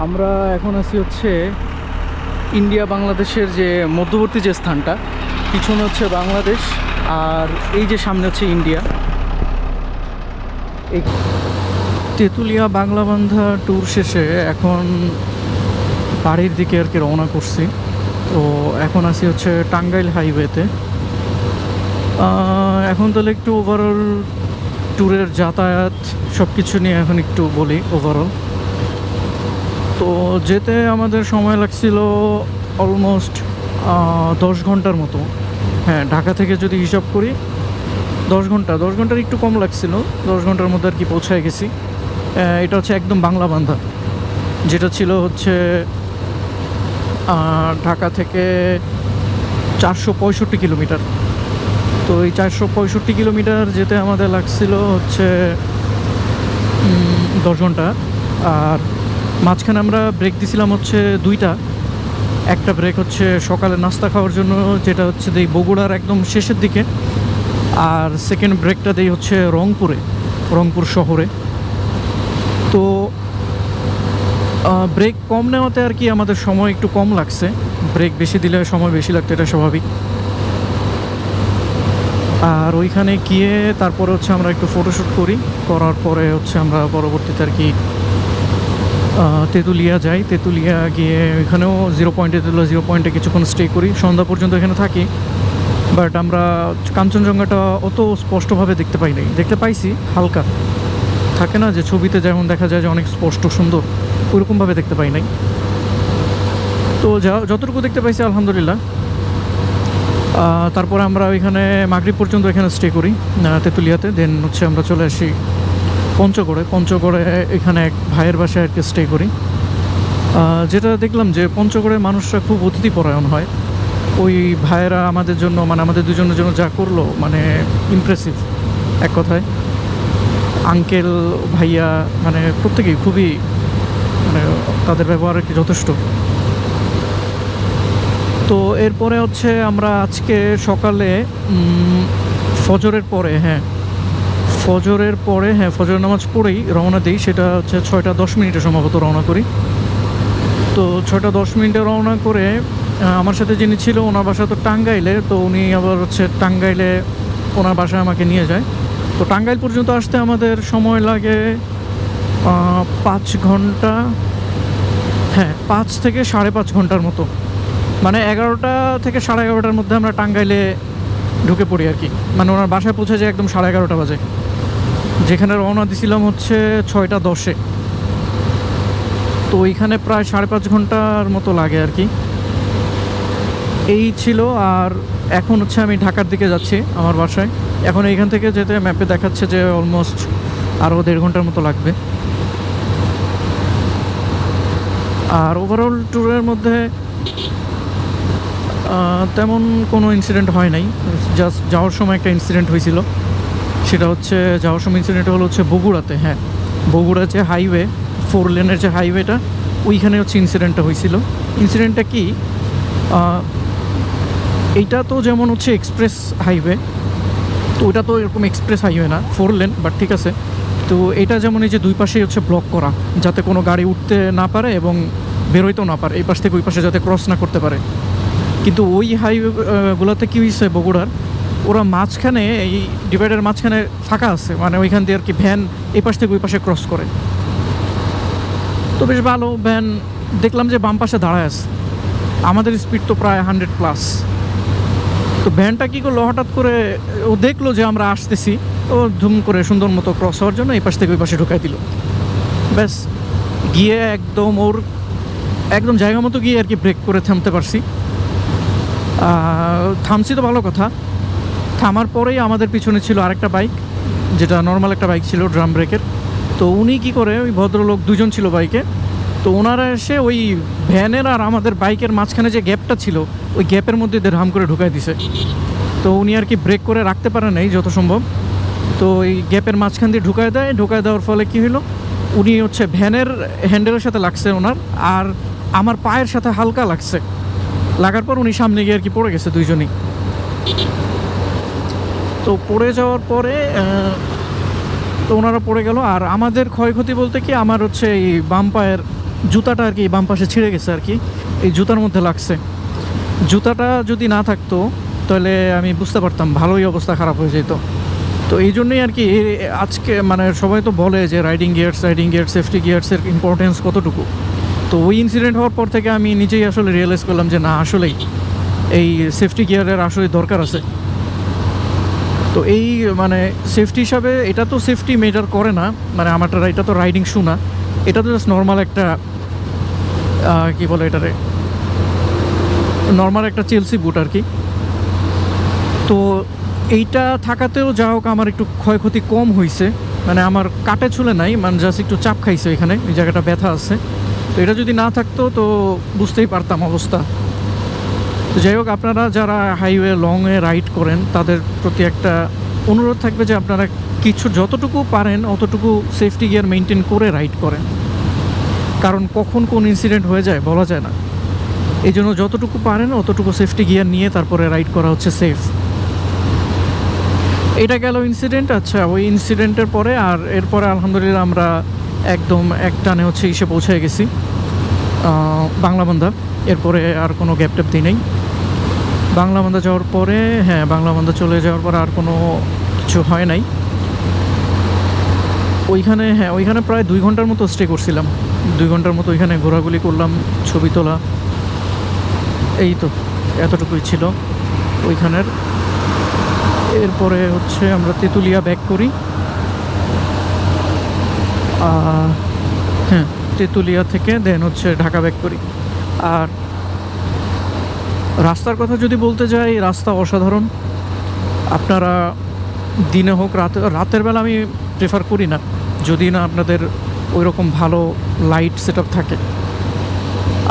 আমরা এখন আছি হচ্ছে ইন্ডিয়া বাংলাদেশের যে মধ্যবর্তী যে স্থানটা, পিছনে হচ্ছে বাংলাদেশ আর এই যে সামনে হচ্ছে ইন্ডিয়া। এই তেঁতুলিয়া বাংলাবান্ধা ট্যুর শেষে এখন বাড়ির দিকে আর কি রওনা করছি। তো এখন আছি হচ্ছে টাঙ্গাইল হাইওয়েতে। এখন তাহলে একটু ওভারঅল ট্যুরের যাতায়াত সব কিছু নিয়ে এখন একটু বলি ওভারঅল। তো যেতে আমাদের সময় লাগছিল অলমোস্ট 10 ঘন্টার মতো। হ্যাঁ, ঢাকা থেকে যদি হিসাব করি 10 ঘন্টার একটু কম লাগছিল। 10 ঘন্টার মধ্যে আর কি পৌঁছায় গেছি। এটা হচ্ছে একদম বাংলাবান্ধা, যেটা ছিল হচ্ছে ঢাকা থেকে 465 কিলোমিটার। তো এই 465 কিলোমিটার যেতে আমাদের লাগছিল হচ্ছে 10 ঘন্টা। আর মাঝখানে আমরা ব্রেক দিছিলাম হচ্ছে দুইটা। একটা ব্রেক হচ্ছে সকালে নাস্তা খাওয়ার জন্য, যেটা হচ্ছে দেই বগুড়ার একদম শেষের দিকে। আর সেকেন্ড ব্রেকটা দেই হচ্ছে রংপুর শহরে। তো ব্রেক কম নেওয়াতে আর কি আমাদের সময় একটু কম লাগছে। ব্রেক বেশি দিলে সময় বেশি লাগতো, এটা স্বাভাবিক। আর ওইখানে গিয়ে তারপরে হচ্ছে আমরা একটু ফটোশ্যুট করার পরে হচ্ছে আমরা পরবর্তীতে আর কি তেঁতুলিয়া যাই। তেঁতুলিয়া গিয়ে ওইখানেও জিরো পয়েন্টে কিছুক্ষণ স্টে করি, সন্ধ্যা পর্যন্ত এখানে থাকি। বাট আমরা কাঞ্চনজঙ্ঘাটা অত স্পষ্টভাবে দেখতে পাইছি হালকা। থাকে না যে ছবিতে যেমন দেখা যায় যে অনেক স্পষ্ট সুন্দর, ওইরকমভাবে দেখতে পাই নাই। তো যতটুকু দেখতে পাইছি আলহামদুলিল্লাহ। তারপরে আমরা ওইখানে মাগরিব পর্যন্ত এখানে স্টে করি তেঁতুলিয়াতে। দেন হচ্ছে আমরা চলে আসি পঞ্চগড়ে এখানে এক ভাইয়ের বাসায় আর কি স্টে করি। যেটা দেখলাম যে পঞ্চগড়ের মানুষরা খুব অতিথিপরায়ণ হয়। ওই ভাইয়েরা আমাদের জন্য, মানে আমাদের দুজনের জন্য যা করলো, মানে ইমপ্রেসিভ এক কথায়। আঙ্কেল ভাইয়া মানে প্রত্যেকেই খুবই, মানে তাদের ব্যবহার আর কি যথেষ্ট। তো এরপরে হচ্ছে আমরা আজকে সকালে ফজরের ফজর নামাজ পড়েই রওনা দিই। সেটা হচ্ছে 6টা 10 মিনিটে সম্ভবত রওনা করি। তো 6টা 10 মিনিটে রওনা করে আমার সাথে যিনি ছিল ওনার বাসা তো টাঙ্গাইলে, তো উনি আবার হচ্ছে টাঙ্গাইলে ওনার বাসায় আমাকে নিয়ে যায়। তো টাঙ্গাইল পর্যন্ত আসতে আমাদের সময় লাগে 5 ঘন্টা, 5 থেকে 5.5 ঘন্টার মতো। মানে 11টা থেকে 11:30টার মধ্যে আমরা টাঙ্গাইলে ঢুকে পড়ি আর কি। মানে ওনার বাসায় পৌঁছে যায় একদম 11:30 বাজে, যেখানে রওনা দিছিলাম হচ্ছে 6টা 10-এ। তো ওইখানে প্রায় 5.5 ঘন্টার মতো লাগে আর কি। এই ছিল। আর এখন হচ্ছে আমি ঢাকার দিকে যাচ্ছি আমার বাসায়। এখন এইখান থেকে যেতে ম্যাপে দেখাচ্ছে যে অলমোস্ট আরও 1.5 ঘন্টার মতো লাগবে। আর ওভারঅল ট্যুরের মধ্যে তেমন কোনো ইনসিডেন্ট হয় নাই। জাস্ট যাওয়ার সময় একটা ইনসিডেন্ট হয়েছিল। সেটা হচ্ছে যাওয়ার সময় ইনসিডেন্ট হলো হচ্ছে বগুড়াতে। বগুড়া যে হাইওয়ে, 4 লেনের যে হাইওয়েটা, ওইখানে হচ্ছে ইনসিডেন্টটা হয়েছিল। ইনসিডেন্টটা কি, এইটা তো যেমন হচ্ছে এক্সপ্রেস হাইওয়ে, তো ওইটা তো এরকম এক্সপ্রেস হাইওয়ে না, 4 লেন, বাট ঠিক আছে। তো এটা যেমন এই যে দুই পাশেই হচ্ছে ব্লক করা, যাতে কোনো গাড়ি উঠতে না পারে এবং বেরোইতেও না পারে, এই পাশ থেকে ওই পাশে যাতে ক্রস না করতে পারে। কিন্তু ওই হাইওয়েগুলোতে কী হয়েছে বগুড়ার, ওরা মাঝখানে এই ডিভাইডারের মাঝখানে ফাঁকা আছে, মানে ওইখান দিয়ে আর কি ভ্যান এই পাশ থেকে ওই পাশে ক্রস করে। তো বেশ ভালো, ভ্যান দেখলাম যে বাম পাশে দাঁড়ায় আছে। আমাদের স্পিড তো প্রায় 100+। তো ভ্যানটা কী করলো, হঠাৎ করে ও দেখলো যে আমরা আসতেছি, ও ধুম করে সুন্দর মতো ক্রস হওয়ার জন্য এই পাশ থেকে ওই পাশে ঢুকাই দিল। ব্যাস গিয়ে একদম জায়গা মতো গিয়ে আর কি ব্রেক করে থামতে পারছি। থামছি তো ভালো কথা। থামার পরেই আমাদের পিছনে ছিল আরেকটা বাইক, যেটা নর্মাল একটা বাইক ছিল ড্রাম ব্রেকের। তো উনি কী করে, ওই ভদ্রলোক দুজন ছিল বাইকে, তো ওনারা এসে ওই ভ্যানের আর আমাদের বাইকের মাঝখানে যে গ্যাপটা ছিল, ওই গ্যাপের মধ্যে হাম করে ঢুকাই দিছে। তো উনি আর কি ব্রেক করে রাখতে পারে নাই যত সম্ভব। তো এই গ্যাপের মাঝখান দিয়ে ঢুকায় দেওয়ার ফলে কী হলো, উনি হচ্ছে ভ্যানের হ্যান্ডেলের সাথে লাগছে ওনার, আর আমার পায়ের সাথে হালকা লাগছে। লাগার পর উনি সামনে গিয়ে আর কি পড়ে গেছে দুইজনই। তো পড়ে যাওয়ার পরে তো ওনারা পড়ে গেল। আর আমাদের ক্ষয়ক্ষতি বলতে কি, আমার হচ্ছে এই বাম পায়ের জুতাটা আর কি বাম পাশে ছিঁড়ে গেছে আর কি, এই জুতার মধ্যে লাগছে। জুতাটা যদি না থাকতো তাহলে আমি বুঝতে পারতাম ভালোই অবস্থা খারাপ হয়ে যেত। তো এই জন্যই আর কি আজকে মানে সবাই তো বলে যে রাইডিং গিয়ার্স সেফটি গিয়ার্সের ইম্পর্টেন্স কতটুকু। তো ওই ইনসিডেন্ট হওয়ার পর থেকে আমি নিজেই আসলে রিয়েলাইজ করলাম যে না, আসলেই এই সেফটি গিয়ারের আসলে দরকার আছে। তো এই মানে সেফটি হিসাবে এটা তো সেফটি মেটার করে না, মানে আমারটা এটা তো রাইডিং শু না, এটা তো জাস্ট নর্মাল একটা কী বলে এটারে, নর্মাল একটা চেলসি বুট আর কি। তো এইটা থাকাতেও যা হোক আমার একটু ক্ষয়ক্ষতি কম হয়েছে, মানে আমার কাটে ছুলে নাই, মানে জাস্ট একটু চাপ খাইছে এখানে, এই জায়গাটা ব্যথা আছে। তো এটা যদি না থাকতো তো বুঝতেই পারতাম অবস্থা। তো যাই হোক, আপনারা যারা হাইওয়ে লংয়ে রাইড করেন তাদের প্রতি একটা অনুরোধ থাকবে যে আপনারা কিছু যতটুকু পারেন অতটুকু সেফটি গিয়ার মেনটেন করে রাইড করেন, কারণ কখন কোন ইনসিডেন্ট হয়ে যায় বলা যায় না। এই জন্য যতটুকু পারেন অতটুকু সেফটি গিয়ার নিয়ে তারপরে রাইড করা হচ্ছে সেফ। এটা গেল ইনসিডেন্ট। আচ্ছা, ওই ইনসিডেন্টের পরে আর এরপরে আলহামদুলিল্লাহ আমরা একদম এক টানে হচ্ছে এসে পৌঁছে গেছি বাংলাবান্ধা। এরপরে আর কোনো গ্যাপ ট্যাপ দিই নেই। বাংলাবান্ধা যাওয়ার পরে, হ্যাঁ, বাংলাবান্ধা চলে যাওয়ার পর আর কোনো কিছু হয় নাই ওইখানে। হ্যাঁ, ওইখানে প্রায় 2 ঘন্টার মতো স্টে করছিলাম। 2 ঘন্টার মতো ওইখানে ঘোরাঘুরি করলাম, ছবি তোলা, এই তো এতটুকুই ছিল ওইখানের। এরপরে হচ্ছে আমরা তেঁতুলিয়া ব্যাক করি। হ্যাঁ, তেঁতুলিয়া থেকে দেন হচ্ছে ঢাকা ব্যাক করি। আর রাস্তার কথা যদি বলতে যাই, রাস্তা অসাধারণ। আপনারা দিনে হোক রাতের বেলা আমি প্রেফার করি না, যদি না আপনাদের ওই রকম ভালো লাইট সেট আপ থাকে।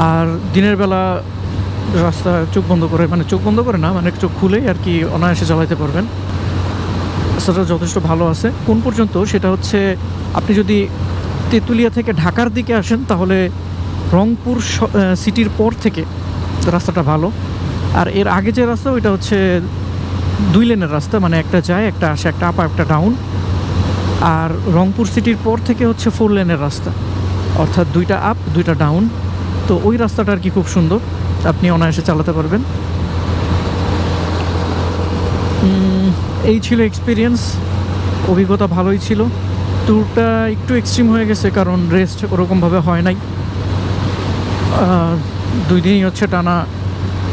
আর দিনের বেলা রাস্তা চোখ বন্ধ করে, মানে চোখ বন্ধ করে না, মানে চোখ খুলেই আর কি অনায়াসে চালাতে পারবেন। রাস্তাটা যথেষ্ট ভালো আছে। কোন পর্যন্ত সেটা হচ্ছে, আপনি যদি তেঁতুলিয়া থেকে ঢাকার দিকে আসেন তাহলে রংপুর সিটির পর থেকে রাস্তাটা ভালো। আর এর আগে যে রাস্তা ওইটা হচ্ছে 2 লেনের রাস্তা, মানে একটা যায় একটা আসে, একটা আপ একটা ডাউন। আর রংপুর সিটির পর থেকে হচ্ছে 4 লেনের রাস্তা, অর্থাৎ 2টা আপ 2টা ডাউন। তো ওই রাস্তাটা আর কি খুব সুন্দর, আপনি অনায়াসে চালাতে পারবেন। এই ছিল এক্সপিরিয়েন্স, অভিজ্ঞতা ভালোই ছিল। ট্যুরটা একটু এক্সট্রিম হয়ে গেছে কারণ রেস্ট ওরকমভাবে হয় নাই। 2 দিনই হচ্ছে টানা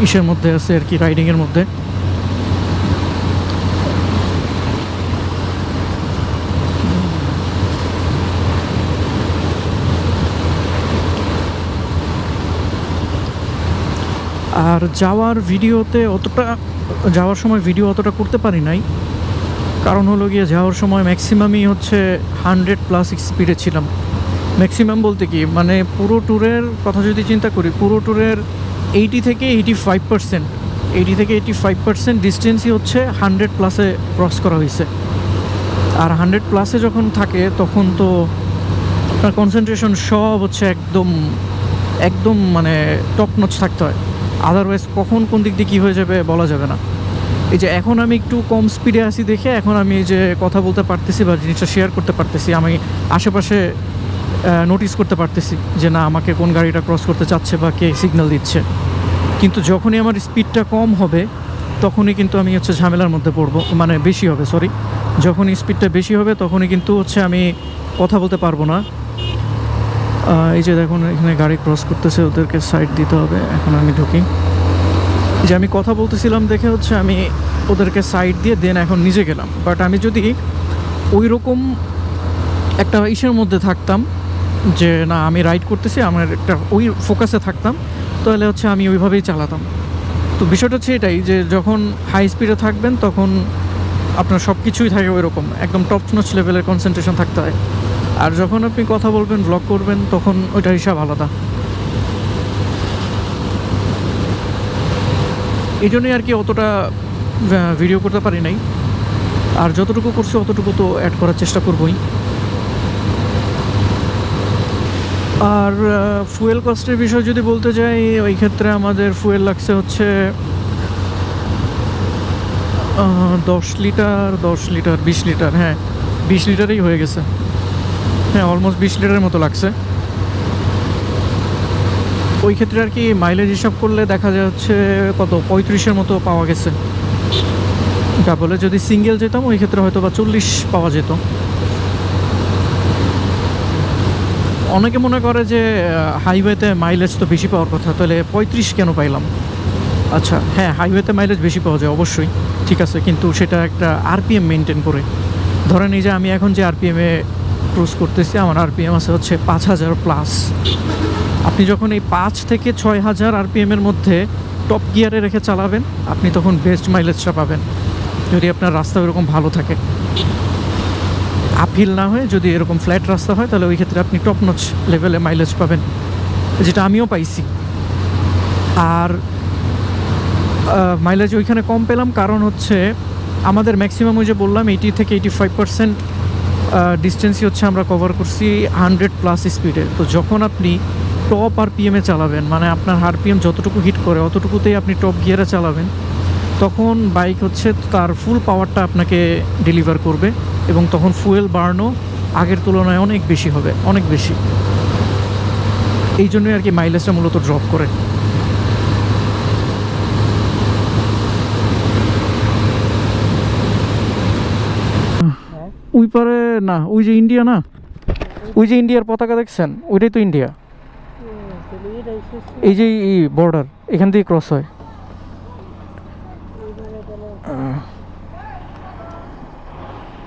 ইসের মধ্যে আছে আর কি, রাইডিংয়ের মধ্যে। আর যাওয়ার সময় ভিডিও অতটা করতে পারি নাই, কারণ হলো গিয়ে যাওয়ার সময় ম্যাক্সিমামই হচ্ছে 100+ স্পিডে ছিলাম। ম্যাক্সিমাম বলতে কি, মানে পুরো ট্যুরের কথা যদি চিন্তা করি, পুরো ট্যুরের 80 থেকে 85% ডিস্টেন্সই হচ্ছে 100+ ক্রস করা হয়েছে। আর 100+ যখন থাকে তখন তো আপনার কনসেন্ট্রেশন সব হচ্ছে একদম মানে টপ নচ থাকতে হয়, আদারওয়াইজ কখন কোন দিক দিয়ে কী হয়ে যাবে বলা যাবে না। এই যে এখন আমি একটু কম স্পিডে আসি দেখে এখন আমি যে কথা বলতে পারতেছি বা জিনিসটা শেয়ার করতে পারতেছি, আমি আশেপাশে নোটিস করতে পারতেছি যে না, আমাকে কোন গাড়িটা ক্রস করতে চাচ্ছে বা কে সিগন্যাল দিচ্ছে। কিন্তু যখনই আমার স্পিডটা কম হবে তখনই কিন্তু আমি হচ্ছে ঝামেলার মধ্যে পড়বো, মানে বেশি হবে, সরি, যখনই স্পিডটা বেশি হবে তখনই কিন্তু হচ্ছে আমি কথা বলতে পারবো না। এই যে দেখুন এখানে গাড়ি ক্রস করতেছে, ওদেরকে সাইড দিতে হবে। এখন আমি ঢুকি, যে আমি কথা বলতেছিলাম দেখে হচ্ছে আমি ওদেরকে সাইড দিয়ে দেন এখন নিজে গেলাম। বাট আমি যদি ওই রকম একটা ইসের মধ্যে থাকতাম যে না আমি রাইড করতেছি, আমার একটা ওই ফোকাসে থাকতাম, তাহলে হচ্ছে আমি ওইভাবেই চালাতাম। তো বিষয়টা হচ্ছে এটাই, যে যখন হাই স্পিডে থাকবেন তখন আপনার সব কিছুই থাকে ওই রকম একদম টপ নচ লেভেলের কনসেন্ট্রেশন থাকতে হয়। আর যখন আপনি কথা বলবেন, ব্লগ করবেন, তখন ওইটার হিসাব আলাদা। এই জন্যই আর কি অতটা ভিডিও করতে পারি নাই, আর যতটুকু করছি অতটুকু তো অ্যাড করার চেষ্টা করবই। আর ফুয়েল কস্টের বিষয় যদি বলতে যাই, ওই ক্ষেত্রে আমাদের ফুয়েল লাগছে হচ্ছে 10 লিটার 20 লিটার, হ্যাঁ 20 লিটারই হয়ে গেছে, হ্যাঁ অলমোস্ট 20 লিটারের মতো লাগছে। ওই ক্ষেত্রে আর কি মাইলেজ হিসাব করলে দেখা যাচ্ছে কত 35-এর মতো পাওয়া গেছে। ডাবলে যদি সিঙ্গেল যেতাম ওই ক্ষেত্রে হয়তো বা 40 পাওয়া যেত। অনেকে মনে করে যে হাইওয়েতে মাইলেজ তো বেশি পাওয়ার কথা, তাহলে 35 কেন পাইলাম? আচ্ছা হ্যাঁ, হাইওয়েতে মাইলেজ বেশি পাওয়া যায় অবশ্যই, ঠিক আছে, কিন্তু সেটা একটা আরপিএম মেনটেন করে। ধরেন এই যে আমি এখন যে আরপিএমে ক্রুজ করতেছি, আমার আরপিএম আছে হচ্ছে 5000 প্লাস। আপনি যখন এই 5 থেকে 6000 আরপিএমের মধ্যে টপ গিয়ারে রেখে চালাবেন, আপনি তখন বেস্ট মাইলেজটা পাবেন, যদি আপনার রাস্তা এরকম ভালো থাকে। আপহিল না হয়ে যদি এরকম ফ্ল্যাট রাস্তা হয়, তাহলে ওই ক্ষেত্রে আপনি টপ নচ লেভেলে মাইলেজ পাবেন, যেটা আমিও পাইছি। আর মাইলেজ ওইখানে কম পেলাম কারণ হচ্ছে আমাদের ম্যাক্সিমাম ওই যে বললাম 80 থেকে 85% ডিস্টেন্সই হচ্ছে আমরা কভার করছি 100+ স্পিডে। তো যখন আপনি টপ আরপিএমে চালাবেন, মানে আপনার আরপিএম যতটুকু হিট করে অতটুকুতেই আপনি টপ গিয়ারে চালাবেন, তখন বাইক হচ্ছে তার ফুল পাওয়ারটা আপনাকে ডেলিভার করবে, এবং তখন ফুয়েল বার্নও আগের তুলনায় অনেক বেশি হবে, অনেক বেশি। এই জন্যই আর কি মাইলেজটা মূলত ড্রপ করে। ওই পারে না, ওই যে ইন্ডিয়া না, ওই যে ইন্ডিয়ার পতাকা দেখছেন, ওইটাই তো ইন্ডিয়া। এই যে বর্ডার এখান থেকে ক্রস হয়।